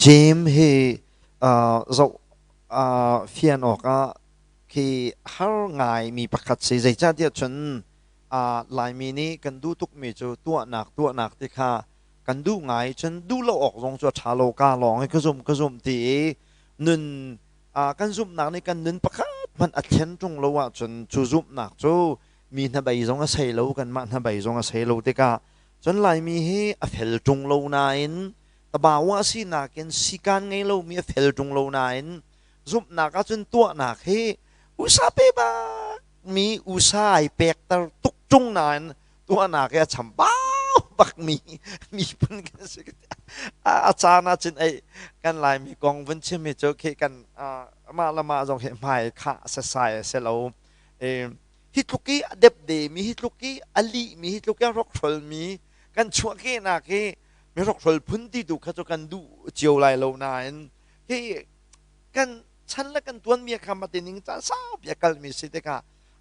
เจมส์เฮเราphiềnออกคือหาง่ายมีประคัตเสียใจที่ฉันลายมีนี้กันดูทุกมีจูตัวหนักที่ค่ะกันดูง่ายฉันดูเราออกลงจวดชาโลกาลองให้กระซุมที่นุนกันซุมหนักในกันนุนประคัตมันอัดเชนจงเราจนจูซุมหนักจูมีทบายจงอาศัยเรากันมาทบายจงอาศัยเราที่ค่ะจนลายมีให้อเฟลจงเรานายน tabawa si nakin sikan ngay lo mi fel tung lo nain zup naka chun tua nak he usape ba mi usai pek tar tuk tung nain tua nak ya chambao bak mi pun kan se achana chin ai kan lai mi kong vun chim mi cho ke kan ma lama jong he mai kha sa sai se lo e hitluki adep de mi hitluki ali mi hitluki rok thol mi kan chua ke na ke ไม่รอกทลพื้นที่ดูเขาจะกันดูเจียวไลโลนายที่กันฉันและกันตัวมีคำปฏิญิงจ้าสาวอยากกันมีสิทธิ์กะ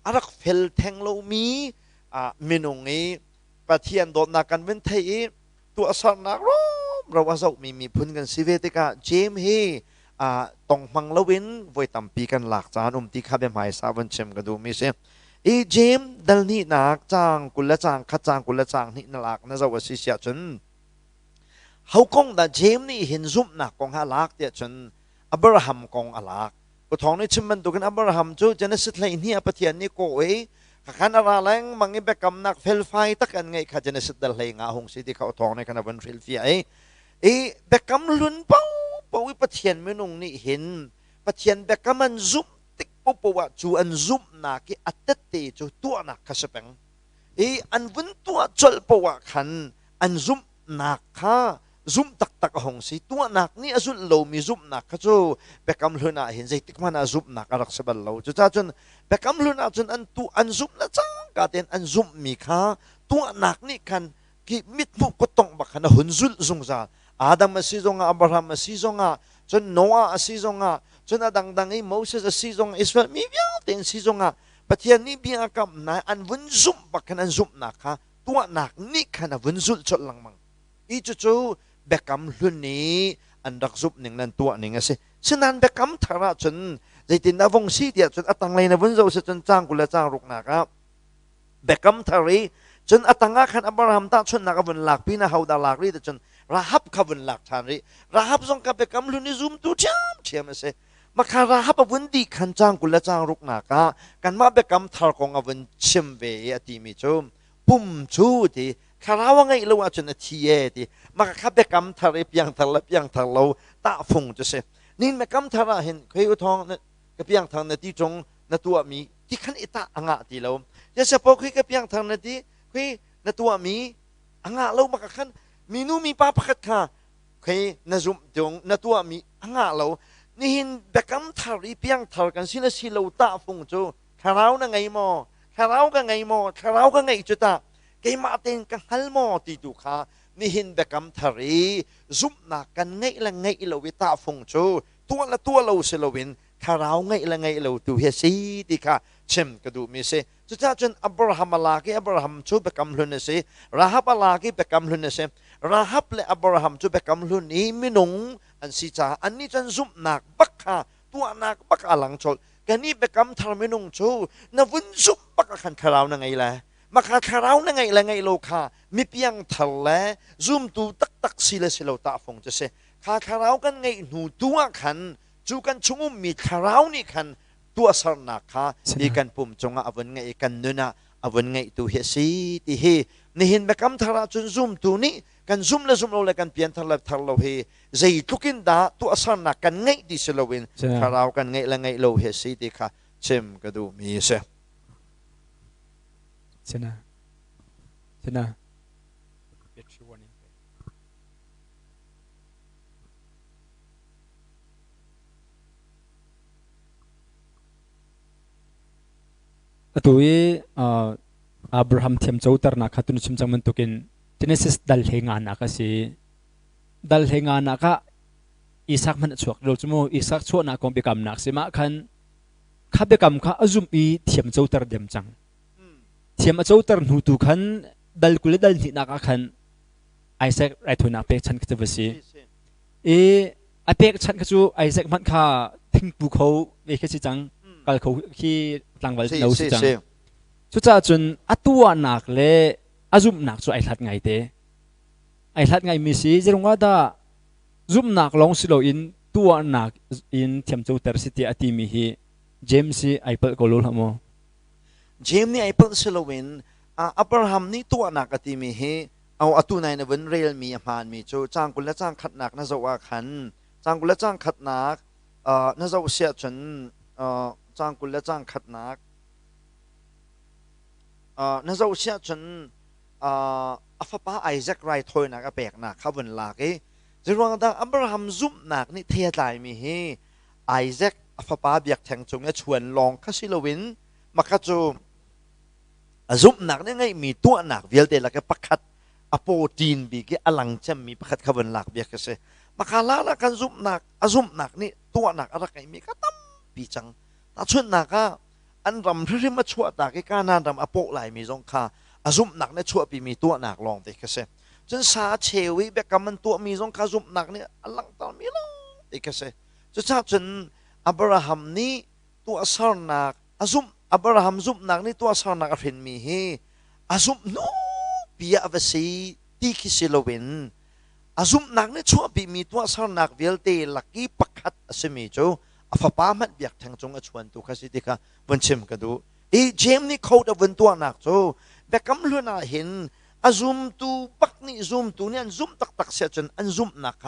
อารักเฟลแทงโลมีมินงเอปะเทียนโดนนักกันเว้นเทยตัวสารนักร้องเราว่าเรามีพื้นกันสิเวติกะเจมเฮตองมังละเว้นไว้ตั้มปีกันหลักจานที่ข้าเป็นหมายสาวันเชมกันดูมีเสียเจมดัลนี่นักจางกุลจางขัดจางกุลจางนี่นักนั่นจะว่าสิเสียจน เขาคงแต่เจมนี่เห็นซุปนักกองฮาลักเดียจนอับราฮัมกองฮาลักก็ท้องในชิมันตัวกันอับราฮัมจู่จะนั่งสิทธิ์เลยนี่ปะเทียนนี่ก็เอ้ขันอะไรแรงมังงี้แบบกำนักเฟลไฟตักกันไงข้าจะนั่งสิทธิ์เลยงาหงสิที่เขาท้องในขณะวันเฟลไฟแบบกำลุนเป้าวิปะเทียนไม่นงนี่เห็นปะเทียนแบบกำมันซุปติ๊กปุ๊บว่าจู่อันซุปนักอัตเตจู่ตัวนักข้าสเปงอันวันตัวจลปว่าขันอันซุปนักข้า zoom tak hong si tua nak ni azul lo mi zoom nak ka chu bekam hluna hin zai tik mana zoom nak arak sebal lo chu cha chun bekam hluna chun an tu an zoom na cha ka ten an zoom mi kha tua nak ni kan ki mit mu ko tong ba khana hunzul zung za adam si zonga abraham si zonga chun noah si zonga chun adang dang ei moses si zonga israel mi bia ten si zonga pathian ni bia kam na an vun zoom ba khana zoom nak kha tua nak ni khana vunzul chol lang mang i chu chu bekam hlun ni an rak zup ning nan tua ning ase sinan bekam thara chun zaitin na vong si dia chun atang lai na vun zo se chun chang kula chang ruk na ka bekam thari chun atanga khan abraham ta chun na ka vun lak pi na hauda lak ri chun rahab ka vun lak than ri rahab zong ka bekam hlun ni zum tu cham ase makha rahab vun di khan chang kula chang ruk na ka kan ma bekam thar kong avun chim ve ati mi chum pum chu tiคาราวไงเราอาจจะนาทีเอดีมาขับไปกำทะเลเปียงทะเลเปียงทะเลตาฟงจะเสนี่แม่กำทะเลเห็นเคยอุทองเนี่ยกเปียงทางนาทีจงนาตัวมีที่ขันอิตาอ่างตีเราจะเฉพาะเคยกเปียงทางนาทีเคยนาตัวมีอ่างเรามาขันมีนูมีป้าพักค่ะเคยนาจุ่มจงนาตัวมีอ่างเรานี่เห็นแม่กำทะเลเปียงทะเลกันสินะสิเราตาฟงจูคาราวนั่งไงมอคาราวกันไงมอคาราวกันไงจุดตาkay matin kang halmo titu ka ni hin bekam thari zum na kan ngai la ngai lo wita phong chu tua lo se lovin kharau ngai la ngai lo tu he si ti ka chem ka du mi se chu cha chen abraham la ki abraham chu bekam hlun se rahab la ki bekam hlun se rahab le abraham chu bekam hlun ni minung an si cha an ni chan zum nak bakha tua nak bak alang chol kani bekam thar minung chu na vun zum bak khan kharau na ngai laมาขาคาราวนั่งไงละไงโลคามีเพียงทะเลซูมตูตักสิเลสิโลตาฟงจะเสขาคาราวกันไงหนูตัวขันจูกันชงมีคาราวนี่ขันตัวสารนักขาดีกันปุ่มจงอวันไงกันเนื้ออวันไงตัวเฮสีที่เฮนี่เห็นแบบคำทาราจนซูมตัวนี้กันซูมและซูมโลเลยกันเปลี่ยนทะเลทะเลเฮใจทุกินดาตัวสารนักกันไงดิสิโลวินคาราวกันไงละไงโลเฮสีที่ขาเชมก็ดูมีเสCina, Cina. Atui Abraham thiam chautar na khatun chimchang mantukin Genesis dalhenga na kasi dalhenga na ka Isaac man chuak lo chumo Isaac chuak na kong bekam nak sima khan kha bekam kha azum I thiam chautar dem chang thiam chautar nu tu khan dal kule dal ni na ka khan Isaac right huna pe chan kitavasi เออเป็กชันก็จูไอแซกมันค่ะทิ้งปูเขาเวกสิจังกัลเขาที่ตั้งไว้เราสิจังชุดจ้าจนอัตัวหนักเละอาจุมหนักจูไอทัดไงเตไอทัดไงมีสิจะรงว่าได้จุมหนักลองสิโลอินตัวหนักอินเทียมจูเตอร์ซิตี้อติมีฮีเจมส์ไอเปิลโกลูลฮะโมเจมส์นี่ไอเปิลสิโลวินอับราฮัมนี่ตัวหนักอติมีฮีเอาอตุนายนวันเรียลมีอาหารมีจูจ้างกุลและจ้างขัดหนักน่าจะว่าขันจ้างกุลและจ้างขัดหนักน่าจะเสียจนจ้างกุลและจ้างขัดหนักน่าจะเสียจนอัฟป้าไอแซคไรทอยนักอเปกนักข้าวันลากจะรวงดังอับราฮัมซุ่มนักนี่เทียดายมีฮีไอแซคอัฟป้าเบียกแทงจงเนี่ยชวนลองคัสิโลวินมาคัจูซุ่มนักนี่ไงมีตัวนักเวลเดลักปักขัดอโปตีนบีกอลังจะมีปักขัดข้าวันลากเบียกเสมาคาลาละกันซุ่มนักซุ่มนักนี่ตัวนักอะไรกันมีก็ตั้มปีจังแต่ชวนนักอันรำที่มาช่วยตากการนานรำอโปไหลมีจงค่าซุ่มนักเนี่ยช่วยปีมีตัวนักลองเด็กเสจนสาเชวิเบกมันตัวมีจงค่าซุ่มนักเนี่ยอลังตอนมีลองเด็กเสจะชาจนอับราฮัมนี่ตัวสารนักซุ่มอับราฮัมซุ่มนักนี่ตัวสารนักเห็นมีเฮซุ่มโนปีอาเวสีที่คิสิโลเวนซุ่มนักเนี่ยช่วยปีมีตัวสารนักเวลเตลักกี้ปักขัดสมิจูอฟป้ามันเบียกทางจงชวนตัวคสิติกาวันชิมกันดูเจมนี่เขาจะวันตัวนักจูเบกำลุน่าเห็นซุ่มตัวปักนี่ซุ่มตัวเนี่ยซุ่มตักเสียจนซุ่มนัก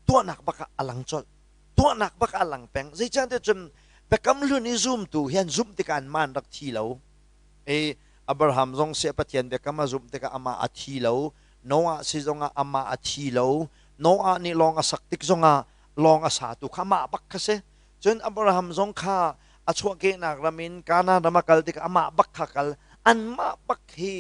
ตัวนักบักอลังจอตัวนักบักอลังแปงใจจันเดจนเบกำลุนี่ซุ่มตัวเห็นซุ่มติการมันรักทีแล้วอับราฮัมจงเสียปะเทียนเบกำมาซุ่มติกาอามาอาทีแล้วโนอาซิจงอามาอาทีแล้วโนอานี่ลองอาสักติกจงอาลองอาสาตุขามาบักคเสจนอับราฮัมจงข้าอาชัวเกนักรามินกานาดามกัลติกอามาบักขกัลอันมาบักฮี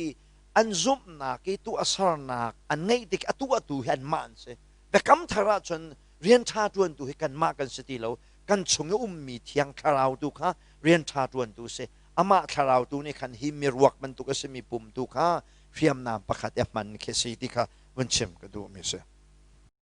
อันซุ่มนักตัวสารนักอันไงติกตัวเห็นมันเสเบกำทาราจนเรียนชาตวนตัวให้กันมากันสติแล้วกันชงอุ้มมีเทียงคาราวตุค่ะเรียนชาตวนตัวเสอามาคาราวตัวนี่คันหิมีรวกมันตุกเสมีปุ่มตุค่ะเรียมนามประคัดมันเคสีติค่ะวันเชมก็ดูมิเส